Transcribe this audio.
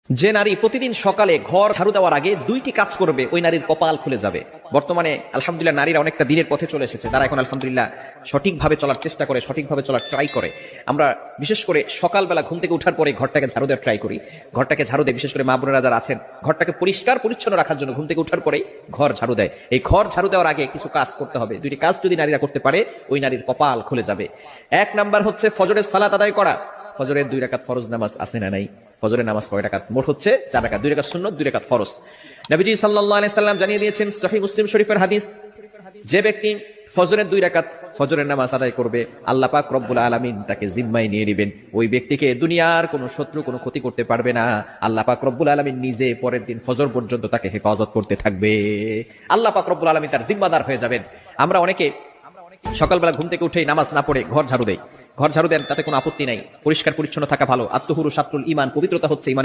যে নারী প্রতিদিন সকালে ঘর ঝাড়ু দেওয়ার আগে দুইটি কাজ করবে ওই নারীর কপাল খুলে যাবে। বর্তমানে আলহামদুলিল্লাহ নারীরা অনেকটা দিনের পথে চলে এসেছে, তারা এখন আলহামদুলিল্লাহ সঠিকভাবে চলার চেষ্টা করে, সঠিকভাবে চলার ট্রাই করে। আমরা বিশেষ করে সকালবেলা ঘুম থেকে ওঠার পরে ঘরটাকে ঝাড়ু দেওয়ার ট্রাই করি। ঘরটাকে ঝাড়ু দেয়, বিশেষ করে মা বোনেরা যারা আছেন ঘরটাকে পরিষ্কার পরিচ্ছন্ন রাখার জন্য ঘুম থেকে ওঠার পরেই ঘর ঝাড়ু দেয়। এই ঘর ঝাড়ু দেওয়ার আগে কিছু কাজ করতে হবে। দুইটি কাজ যদি নারীরা করতে পারে ওই নারীর কপাল খুলে যাবে। এক নাম্বার হচ্ছে ফজরের সালাত আদায় করা। ফজরের 2 রাকাত ফরজ নামাজ আছে না নাই? ফজরের নামাজ কয় রাকাত? মোট হচ্ছে 4 রাকাত, 2 রাকাত সুন্নত, 2 রাকাত ফরজ। নবীজি সাল্লাল্লাহু আলাইহি সাল্লাম জানিয়ে দিয়েছেন সহিহ মুসলিম শরীফের হাদিস, যে ব্যক্তি ফজরের 2 রাকাত ফজরের নামাজ আদায় করবে আল্লাহ পাক রব্বুল আলামিন তাকে জিম্মায় নিয়ে নেবেন। ওই ব্যক্তিকে দুনিয়ার কোনো শত্রু কোনো ক্ষতি করতে পারবে না। আল্লাহ পাক রব্বুল আলামিন নিজে পরের দিন ফজর পর্যন্ত তাকে হেফাজত করতে থাকবে। আল্লাহ পাক রব্বুল আলামিন তার জিম্মাদার হয়ে যাবেন। আমরা অনেকে সকালবেলা ঘুম থেকে উঠেই নামাজ না পড়ে ঘর ঝাড়ু দেই। ঘর ঝাড়ু দেন, তাতে কোনো আপত্তি নাই, পরিষ্কার পরিচ্ছন্ন থাকা ভালো। আত্মহুরু শাত্রুল ঈমান, পবিত্রতা হচ্ছে ঈমানের